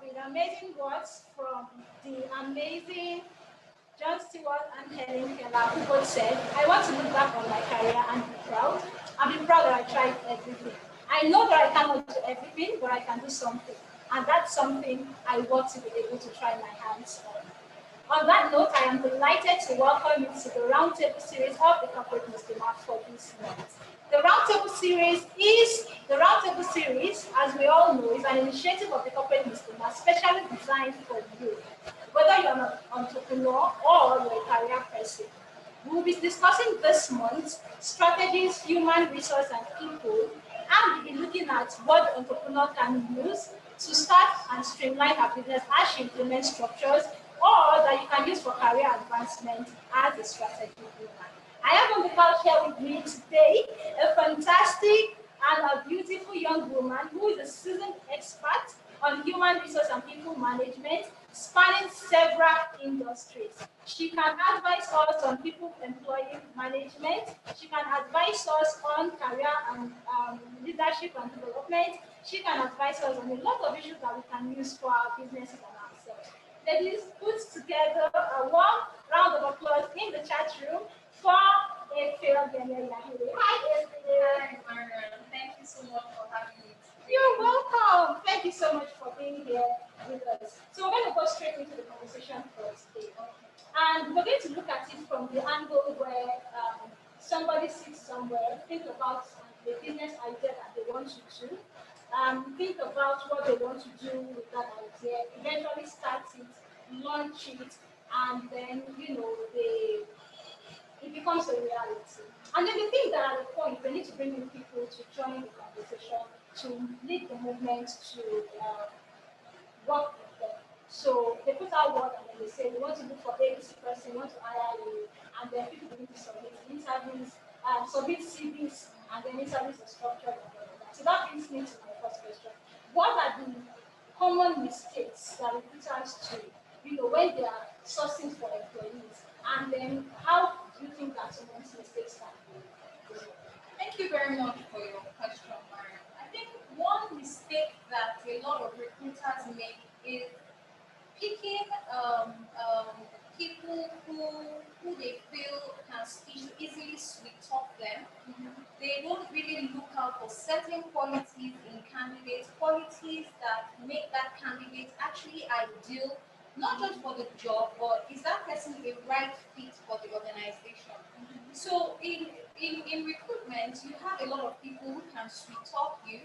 with amazing words from the amazing John Stewart and Helen Keller, who both said, I want to look back on my career and be proud. And be proud that I tried everything. I know that I cannot do everything, but I can do something. And that's something I want to be able to try my hands on. On that note, I am delighted to welcome you to the Roundtable series of the Corporate Muslimah for this month. The Roundtable series, as we all know, is an initiative of the Corporate Muslimah specially designed for you, whether you're an entrepreneur or you're a career person. We will be discussing this month strategies, human resource, and people, and we'll be looking at what the entrepreneur can use to start and streamline her business as she implements structures or that you can use for career advancement as a strategy woman. I have on the couch here with me today a fantastic and a beautiful young woman who is a seasoned expert on human resource and people management, spanning several industries. She can advise us on people employee management. She can advise us on career and leadership and development. She can advise us on a lot of issues that we can use for our businesses and ourselves. Ladies, put together a warm round of applause in the chat room for Efeo Benyaya. Hi, Efeo. Hi, Mariam. Thank you so much for having me. You're welcome. Thank you so much for being here with us. So we're going to go straight into the conversation for today. And we're going to look at it from the angle where somebody sits somewhere, think about the business idea that they want to do, think about what they want to do with that idea, eventually start it, launch it, and then, it becomes a reality. And then they think that at a point they need to bring in people to join the conversation, to lead the movement, to work with them. So they put out word and then they say, we want to look for ABC person, we want to hire you, and then people begin to submit interviews, submit CVs, and then interviews are structured and all of that. So that brings me to my first question. What are the common mistakes that recruiters do, when they are sourcing for employees? And then how do you think that some of these mistakes can be? Thank you very much for your question, Mariam. I think one mistake that a lot of recruiters make is picking people who they feel can easily sweet talk them. They don't really look out for certain qualities in candidates, qualities that make that candidate actually ideal, not just for the job, but is that person the right fit for the organization? So in recruitment, you have a lot of people who can sweet talk you.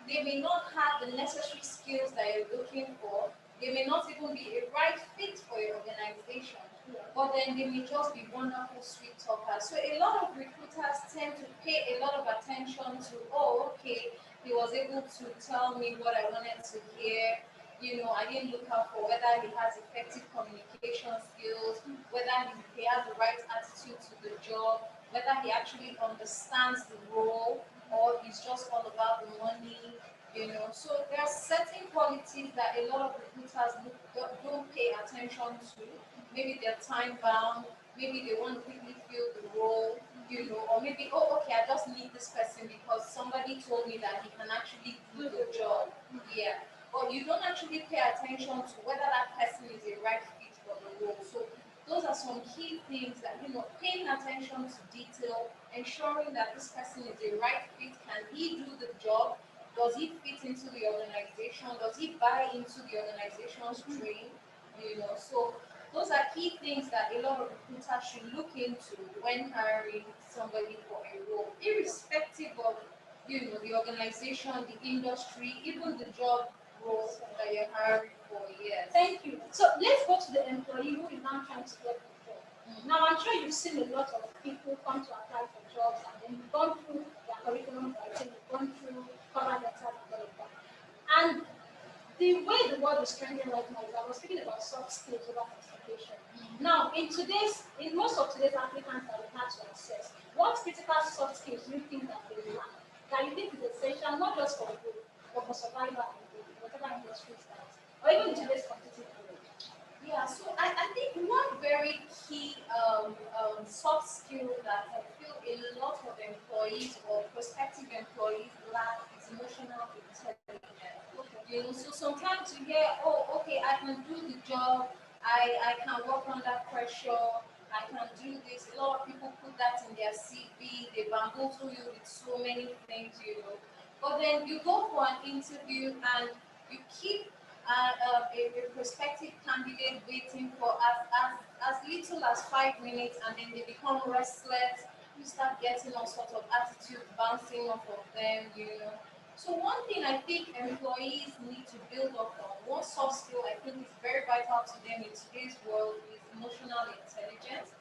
They may not have the necessary skills that you're looking for. They may not even be a right fit for your organization, but then they may just be wonderful sweet talkers. So a lot of recruiters tend to pay a lot of attention to, oh, okay, he was able to tell me what I wanted to hear. I didn't look out for whether he has effective communication skills, whether he has the right attitude to the job, whether he actually understands the role, or he's just all about the money. So there are certain qualities that a lot of recruiters don't pay attention to. Maybe they're time bound, maybe they want to quickly fill the role, or maybe, oh, okay, I just need this person because somebody told me that he can actually do the job. Yeah. But you don't actually pay attention to whether that person is a right fit for the role. So those are some key things that, paying attention to detail, ensuring that this person is a right fit. Can he do the job? Does he fit into the organization? Does he buy into the organization's dream? So those are key things that a lot of recruiters should look into when hiring somebody for a role, irrespective of the organization, the industry, even the job role that you're hiring for. Yes. Thank you. So let's go to the employee who is now trying to get the job. Now I'm sure you've seen a lot of people come to apply for jobs and then you've gone through their curriculum writing, you've gone through cover letters and all of that. And the way the world is trending right now is I was speaking about soft skills over communication. Now, in most of today's applicants that we had to assess, what critical soft skills do you think that they lack? That you think is essential not just for good, but for survival and whatever industry starts, or even in today's competitive world? Yeah, so I think one very key soft skill that I feel a lot of employees or prospective employees lack is emotional intelligence. So sometimes you hear, oh, job. I can work under pressure. I can do this. A lot of people put that in their CV. They bamboozle you with so many things, you know. But then you go for an interview and you keep a prospective candidate waiting for as little as 5 minutes, and then they become restless. You start getting all sorts of attitude bouncing off of them, you know. So one thing I think employees need to build up on, one soft skill I think is very vital to them in today's world, is emotional intelligence.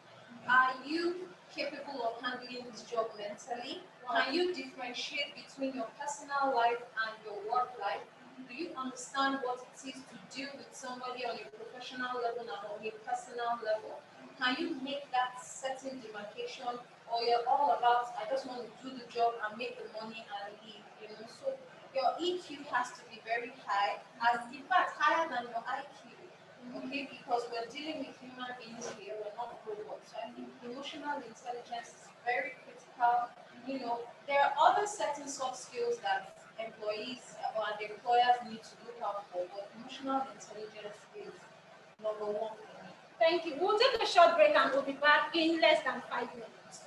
Are you capable of handling this job mentally? Can you differentiate between your personal life and your work life? Do you understand what it is to deal with somebody on a professional level and on a personal level? Can you make that certain demarcation, or you're all about, I just want to do the job and make the money and leave, you know? So your EQ has to be very high, as in fact higher than your IQ. Okay, because we're dealing with human beings here, we're not robots. So I think emotional intelligence is very critical. You know, there are other certain soft skills that employees and employers need to look out for, but emotional intelligence is number one for me. Thank you. We'll take a short break and we'll be back in less than 5 minutes.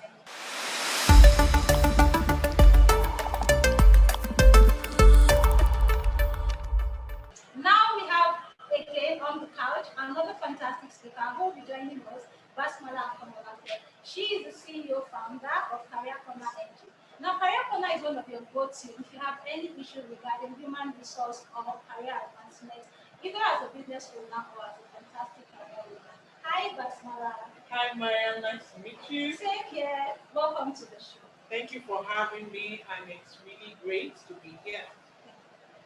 Now we have again on the couch another fantastic speaker who will be joining us, Basmala Akomolake. She is the CEO founder of Career Corner NG. Now, Career Corner is one of your go-to if you have any issue regarding human resource or career advancement, either as a business owner or as a fantastic career owner. Hi, Basmala. Hi, Mariam. Nice to meet you. Take care. Welcome to the show. Thank you for having me, and it's really great to be here.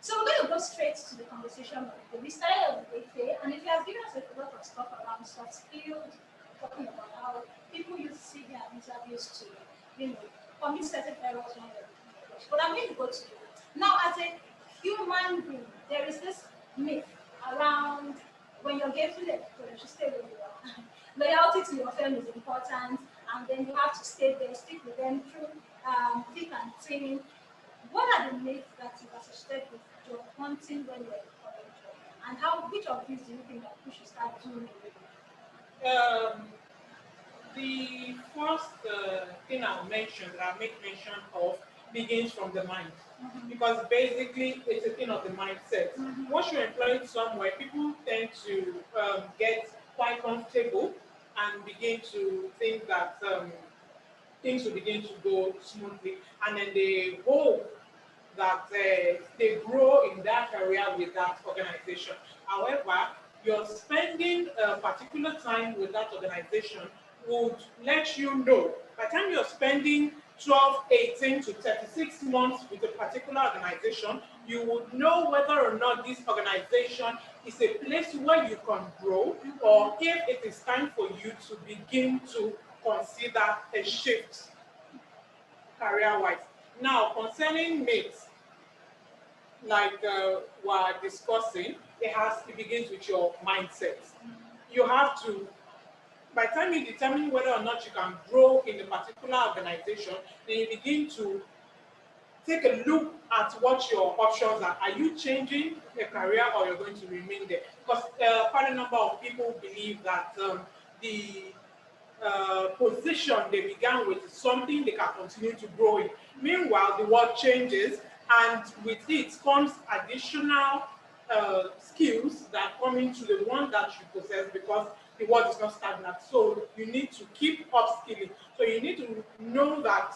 So we're going to go straight to the conversation of the day. We started with Efe, and it has given us a lot of stuff around soft skills, talking about how people use CV and interviews to, commit certain errors when they're looking for jobs. But I'm going to go to you. Now, as a human being, there is this myth around when you're getting the you should stay where you are. Loyalty to your firm is important, and then you have to stay there, stick with them through thick and thin. What are the myths that you associate with job hunting when you're in a current job? And which of these do you think that we should start doing away with? Um, the first thing I'll make mention of, begins from the mind. Because basically it's a thing of the mindset. Once you're employed somewhere, people tend to get quite comfortable and begin to think that things will begin to go smoothly, and then they hope that they grow in that career with that organization. However, you're spending a particular time with that organization would let you know by the time you're spending 12, 18 to 36 months with a particular organization, you would know whether or not this organization is a place where you can grow, or if it is time for you to begin to consider a shift career-wise. Now, concerning mates, like we're discussing, it begins with your mindset. You have to, by the time you determine whether or not you can grow in a particular organization, then you begin to take a look at what your options are. Are you changing a career, or you're going to remain there? Because quite a number of people believe that the position they began with is something they can continue to grow in. Meanwhile, the world changes, and with it comes additional skills that come into the one that you possess, because the world is not stagnant. So you need to keep upskilling. So you need to know that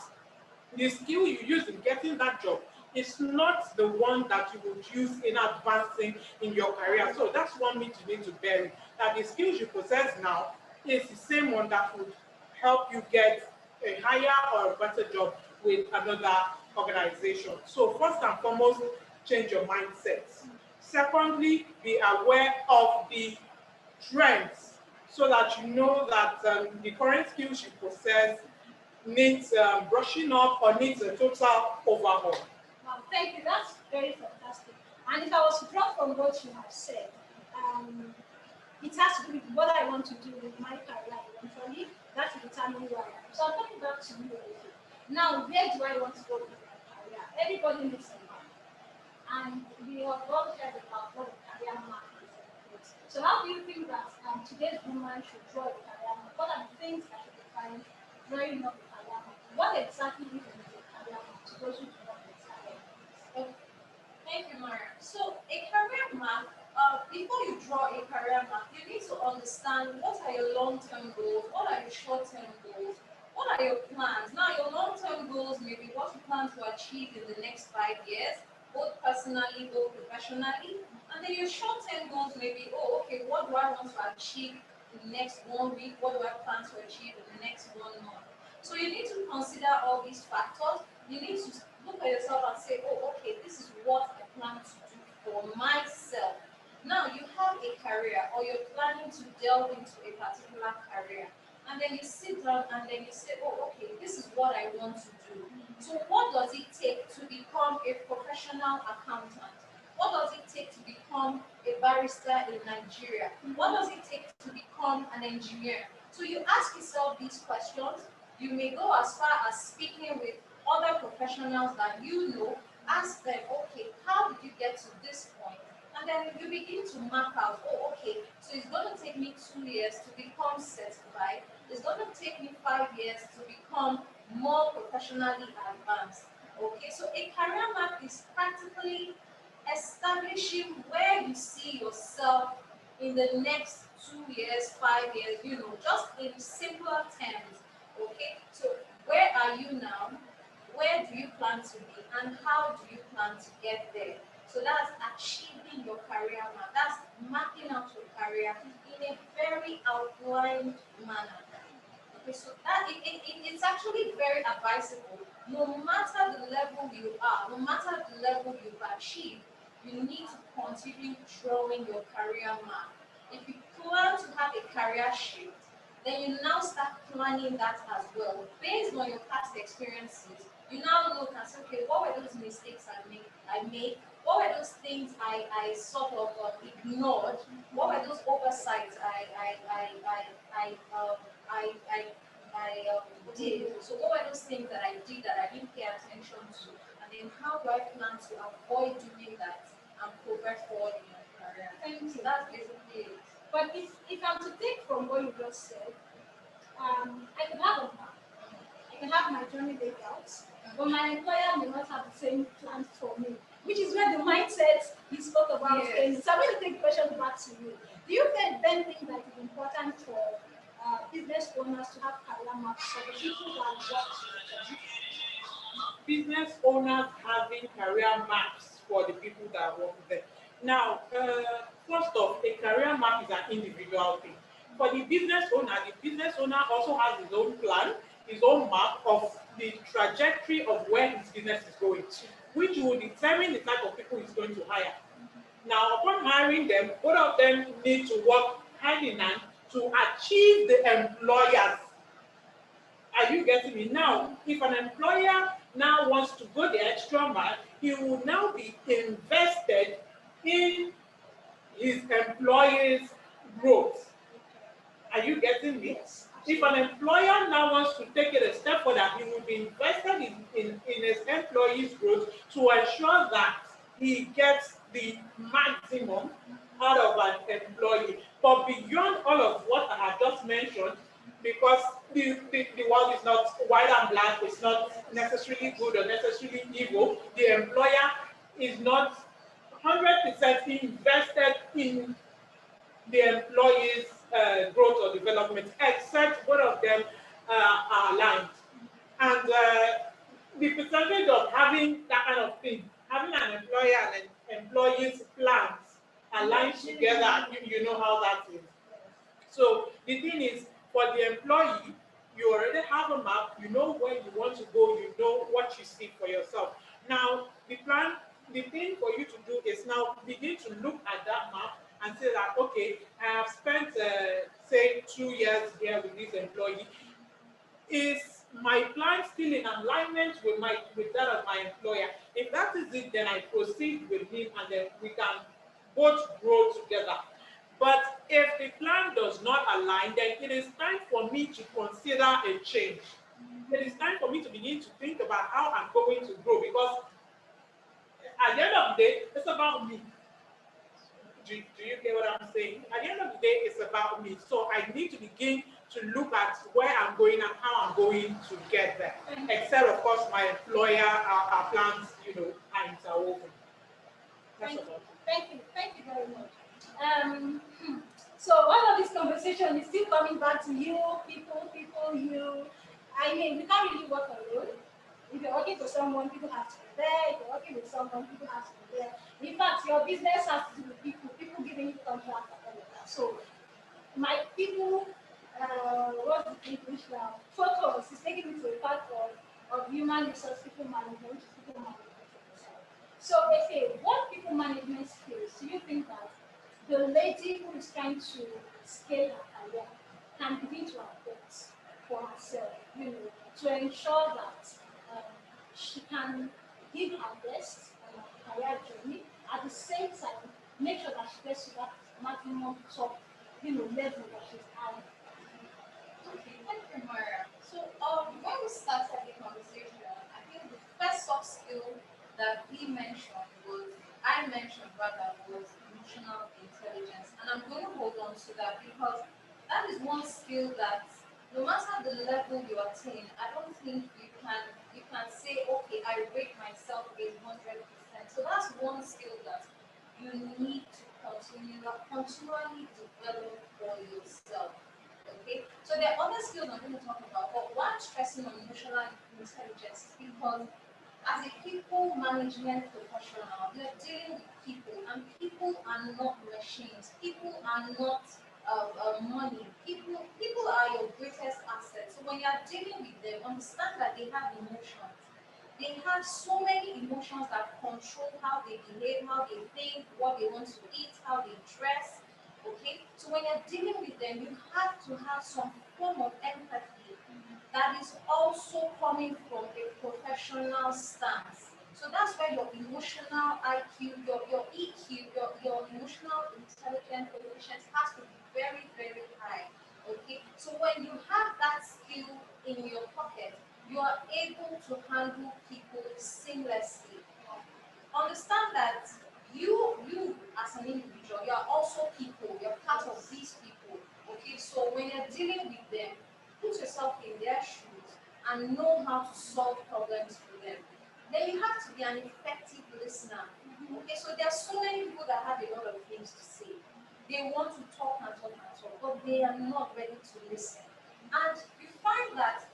the skill you use in getting that job is not the one that you would use in advancing in your career. So that's one myth you need to bury, that the skills you possess now is the same one that would help you get a higher or a better job with another organization. So first and foremost, change your mindset. Secondly, be aware of the trends, so that you know that the current skills you possess needs brushing up or needs a total overhaul. Wow, thank you. That's very fantastic. And if I was to draw from what you have said, it has to do with what I want to do with my career eventually. That will determine who I am. So I'm coming back to you, Oleke. Now, where do I want to go with my career? Everybody needs a map. And we have all heard about what a career map is. So how do you think that today's woman should draw a career map? What are the things that should be find drawing up a career map? What exactly is a career map to those who do not understand? Okay. Thank you, Mara. So, a career map, before you draw a career map, you need to understand what are your long term goals, what are your short term goals, what are your plans. Now, your long term goals may be what you plan to achieve in the next 5 years, both personally, both professionally. And then your short term goals may be, oh, okay, what do I want to achieve in the next 1 week? What do I plan to achieve in the next 1 month? So, you need to consider all these factors. You need to look at yourself and say, oh, okay, this is what I plan to do for myself. Now you have a career or you're planning to delve into a particular career. And then you sit down and then you say, oh, okay, this is what I want to do. So what does it take to become a professional accountant? What does it take to become a barrister in Nigeria? What does it take to become an engineer? So you ask yourself these questions. You may go as far as speaking with other professionals that you know, ask them, okay, how did you get to this point? And then you begin to map out, oh, okay, so it's going to take me 2 years to become certified. It's going to take me 5 years to become more professionally advanced. Okay, so a career map is practically establishing where you see yourself in the next 2 years, 5 years, just in simpler terms. Okay, so where are you now? Where do you plan to be? And how do you plan to get there? So that's achieving your career map. That's mapping out your career in a very outlined manner. Okay, so it's actually very advisable. No matter the level you are, no matter the level you've achieved, you need to continue drawing your career map. If you plan to have a career shift, then you now start planning that as well. Based on your past experiences, you now look and say, okay, what were those mistakes I made? What were those things I sort of ignored? What were those oversights I, did? So what were those things that I did that I didn't pay attention to? And then how do I plan to avoid doing that and progress forward in my career? Thank So you. that's basically it. But if I'm to take from what you just said, I can have a map. I can have my journey laid out, but my employer may not have the same plans for me, which is where the mindset you spoke about Yes. came. So I'm going to take the question back to you. Do you then think that it's important for business owners to have career maps for the people that work with them? Business owners having career maps for the people that work with them. Now, first off, a career map is an individual thing. For the business owner also has his own plan, his own map of the trajectory of where his business is going, which will determine the type of people he's going to hire. Now, upon hiring them, both of them need to work hand in hand to achieve the employer's. Are you getting me? Now, if an employer now wants to go the extra mile, he will now be invested in his employee's growth. Are you getting me? Yes. If an employer now wants to take it a step further, he will be invested in his employee's growth to ensure that he gets the maximum out of an employee. But beyond all of what I have just mentioned, because the world is not white and black, it's not necessarily good or necessarily evil, the employer is not 100% invested in the employees' growth or development, except both of them are aligned. And the percentage of having that kind of thing, having an employer and an employee's plans aligned together, you know how that is. So the thing is, for the employee, you already have a map, you know where you want to go, you know what you see for yourself. Now, the thing for you to do is now begin to look at that map and say that, okay, I have spent, say, 2 years here with this employee. Is my plan still in alignment with that of my employer? If that is it, then I proceed with him and then we can both grow together. But if the plan does not align, then it is time for me to consider a change. It is time for me to begin to think about how I'm going to grow, because at the end of the day, it's about me. Do you get what I'm saying? At the end of the day, it's about me. So I need to begin to look at where I'm going and how I'm going to get there. Except, of course, my employer, our plans, are interwoven. That's Thank you. about it. Thank you. Thank you very much. So all of this conversation is still coming back to you, you. I mean, we can't really work alone. If you're working for someone, people have to be there. If you're working with someone, people have to be there. In fact, your business has to do with people giving you contracts and all of that. So my people, what's the English now? Focus is taking me to a part of human resource people management, people management. So, okay, what people management skills do you think that the lady who is trying to scale her career can begin to adopt for herself, to ensure that she can give her best on her career journey, at the same time, make sure that she gets to that maximum top, level that she's at. Okay, thank you, Mara. So, when we started the conversation, I think the first soft skill that I mentioned rather, was emotional intelligence, and I'm going to hold on to that because that is one skill that, no matter the level you attain, I don't think you can say, okay, I rate myself 100%. So that's one skill that you need to continually develop for yourself. Okay, so there are other skills I'm going to talk about, but why I'm stressing on emotional intelligence is because as a people management professional, you're dealing with people, and people are not machines. People are not money. People are your greatest asset. So when you're dealing with them, understand that they have emotions. They have so many emotions that control how they behave, how they think, what they want to eat, how they dress. Okay, so when you're dealing with them, you have to have some form of empathy that is also coming from a professional stance. So that's where your emotional IQ, your EQ, your emotional intelligence coefficient has to be very, very high. Okay, so when you have that skill in your pocket, you are able to handle people seamlessly. Understand that you as an individual, you are also people, you're part of these people. Okay, so when you're dealing with them, put yourself in their shoes and know how to solve problems for them. Then you have to be an effective listener. Okay, so there are so many people that have a lot of things to say. They want to talk and talk and talk, but they are not ready to listen. And you find that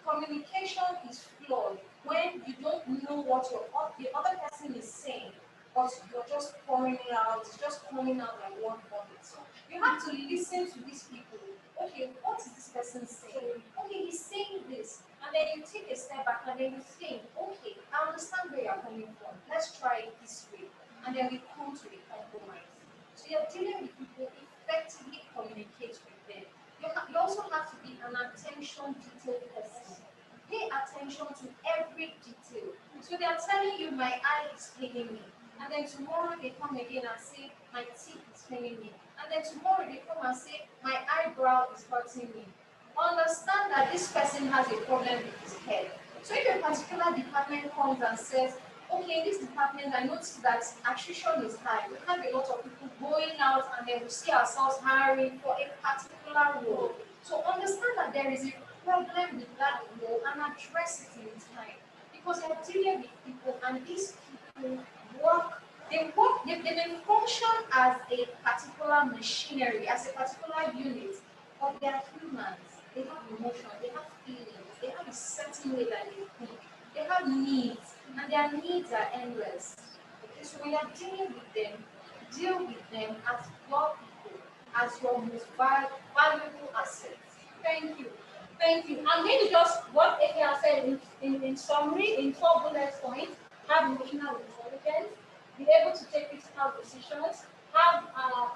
communication is flawed when you don't know what the other person is saying, but you're just pouring it out. It's just coming out like one vomit. So you have to listen to these people. Okay, what is this person saying? Okay, he's saying this, and then you take a step back and then you think, okay, I understand where you're coming from. Let's try it this way, and then we come to a compromise. So you're dealing with people, effectively communicate with them. You also have to be an attention detail person. Pay attention to every detail. So they are telling you my eye is paining me. And then tomorrow they come again and say my teeth is paining me. And then tomorrow they come and say my eyebrow is hurting me. Understand that this person has a problem with his head. So if a particular department comes and says, okay, in this department I noticed that attrition is high. We have a lot of people going out and then we see ourselves hiring for a particular role. So understand that there is a problem with that role and address it in time. Because you're dealing with people and these people work, they may function as a particular machinery, as a particular unit, but they are humans. They have emotion, they have feelings, they have a certain way that they think. They have needs, and their needs are endless. Okay, so when you're dealing with them, deal with them as your people, as your most valuable assets. Thank you. Thank you. I'm going to just what Eke said in summary, in 4 bullet points: have emotional intelligence, be able to take critical decisions, have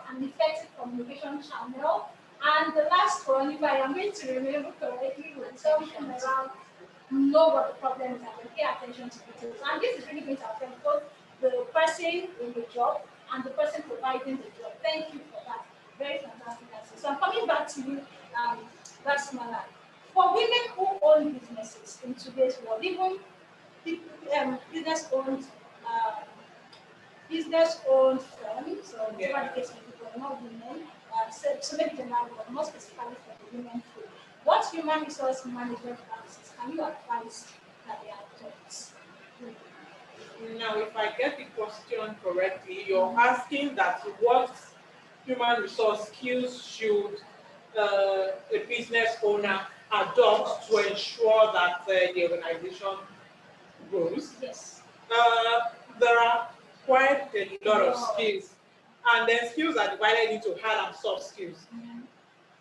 an effective communication channel, and the last one, if I am going to remember correctly, was something around know what the problem is and pay attention to details. And this is really going to affect both the person in the job and the person providing the job. Thank you for that. Very fantastic answer. So I'm coming back to you, that's Mala. For women who own businesses in today's world, even business owned business-owned firms, or whatever Yeah. the case may be, for not women, so maybe generally, but more specifically for the women field. What human resource management practices can you advise that they adopt? Now, if I get the question correctly, you're asking that what human resource skills should a business owner adopt to ensure that the organization grows. Yes. Uh, there are quite a lot of No. skills, and then skills are divided into hard and soft skills.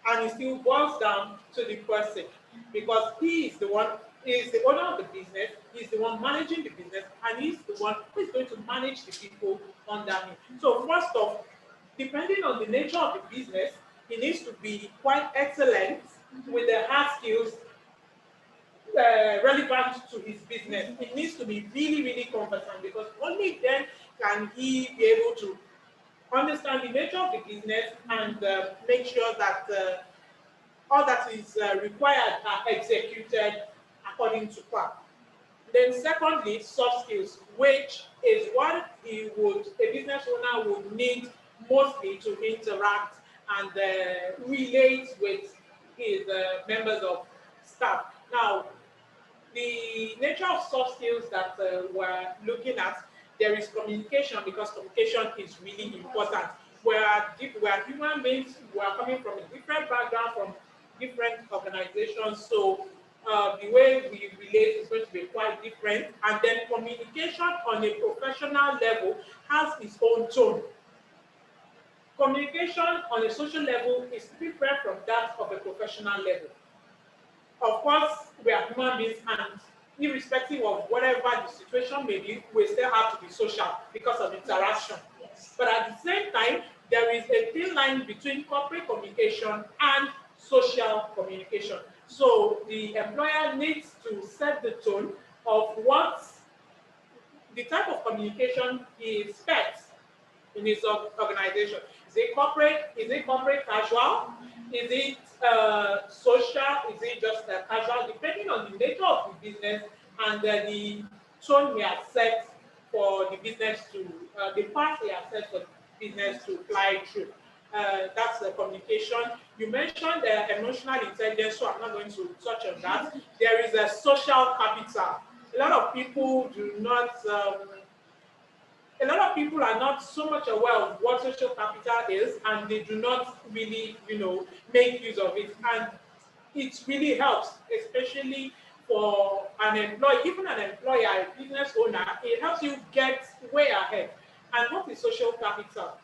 And it still boils down to the person because he is the one, he is the owner of the business, he's the one managing the business, and he's the one who is going to manage the people under him. So first off, depending on the nature of the business, he needs to be quite excellent with the hard skills relevant to his business. It needs to be really, really competent because only then can he be able to understand the nature of the business and make sure that all that is required are executed according to plan. Then secondly, soft skills, which is what a business owner would need mostly to interact and relate with his members of staff. Now, the nature of soft skills that we're looking at, there is communication because communication is really important. We are human beings, we are coming from a different background, from different organizations, so the way we relate is going to be quite different. And then communication on a professional level has its own tone. Communication on a social level is different from that of a professional level. Of course, we are human beings, and irrespective of whatever the situation may be, we still have to be social because of interaction. Yes. But at the same time, there is a thin line between corporate communication and social communication. So the employer needs to set the tone of what the type of communication he expects in his organization. Is it corporate? Is it corporate casual? Is it social? Is it just casual? Depending on the nature of the business and the tone he has set for the business to, the path he has set for the business to fly through. That's the communication. You mentioned emotional intelligence, so I'm not going to touch on that. There is a social capital. A lot of people do not a lot of people are not so much aware of what social capital is and they do not really, make use of it. And it really helps, especially for an employee, even an employer, a business owner, it helps you get way ahead. And what is social capital?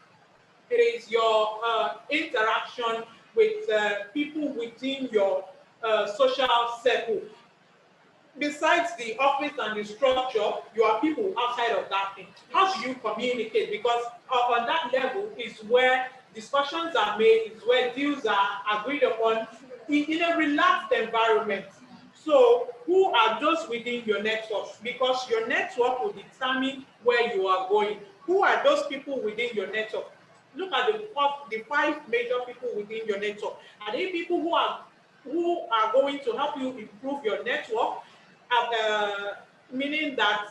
It is your interaction with people within your social circle. Besides the office and the structure, you are people outside of that thing. How do you communicate? Because on that level is where discussions are made, is where deals are agreed upon in a relaxed environment. So, who are those within your network? Because your network will determine where you are going. Who are those people within your network? Look at the five major people within your network. Are they people who are going to help you improve your network? Meaning that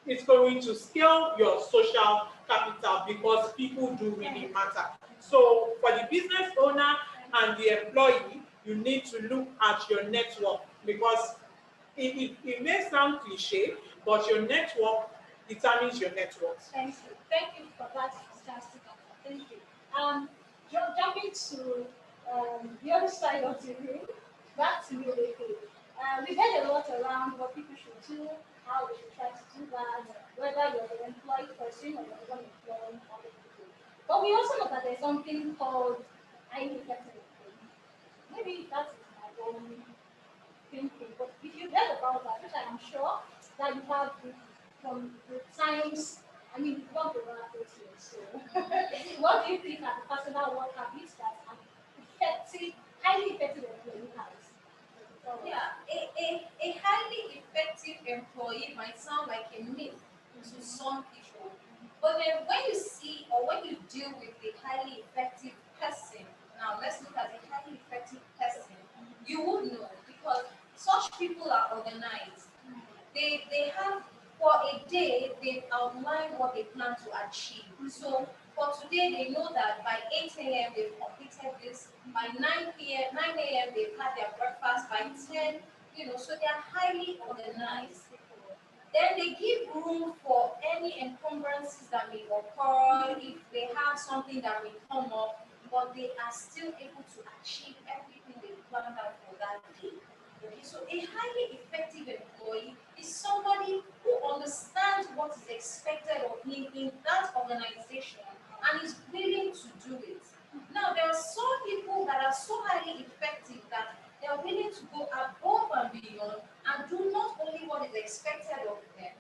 it's going to scale your social capital because people do really matter. So for the business owner and the employee, you need to look at your network because it may sound cliche, but your network determines your network. Thank you. Thank you for that fantastic answer. Thank you. Jumping to the other side of the room, back to you, Leke. We've heard a lot around what people should do, how they should try to do that, whether you're the employed person or you're the one employing other people. But we also know that there's something called highly effective employee. Maybe that is my own thinking. But if you read about that, which I am sure that you have from the times, I mean, you've gone over 30 years. So, what do you think are the personal work habits that an effective, highly effective employee has? Yeah, a highly effective employee might sound like a myth to some people. But then when you see or when you deal with a highly effective person, now let's look at a highly effective person, you would know because such people are organized. They have for a day, they've outlined what they plan to achieve. So for today, they know that by 8 a.m. they've completed this. By 9 p.m., 9 a.m. they've had their breakfast. By 10, so they are highly organized. Then they give room for any encumbrances that may occur if they have something that may come up, but they are still able to achieve everything they planned out for that day. Okay, so a highly effective employee is somebody who understands what is expected of him in that organization and is willing to do it. Now, there are some people that are so highly effective that they are willing to go above and beyond and do not only what is expected of them,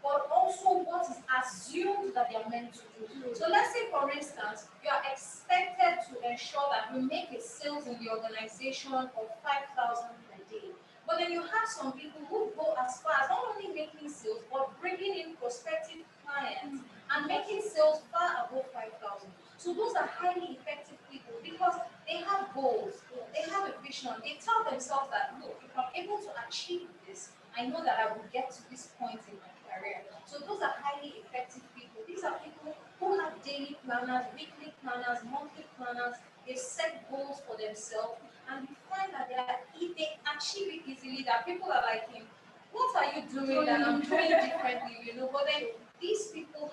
but also what is assumed that they are meant to do. So let's say, for instance, you are expected to ensure that you make a sales in the organization of 5,000 per day. But then you have some people who go as far as not only making sales, but bringing in prospective clients and making sales far above 5,000. So those are highly effective people because they have goals, they have a vision. They tell themselves that, look, if I'm able to achieve this, I know that I will get to this point in my career. So those are highly effective people. These are people who have daily planners, weekly planners, monthly planners. They set goals for themselves, and you find that if they achieve it easily, that people are like him. What are you doing that I'm doing differently? But then these people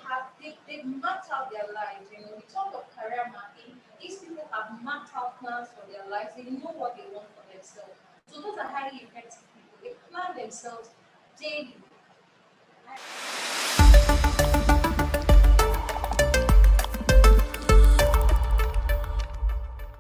they've mapped out their lives. We talk of career mapping. These people have mapped out plans for their lives. They know what they want for themselves. So those are highly effective people. They plan themselves daily.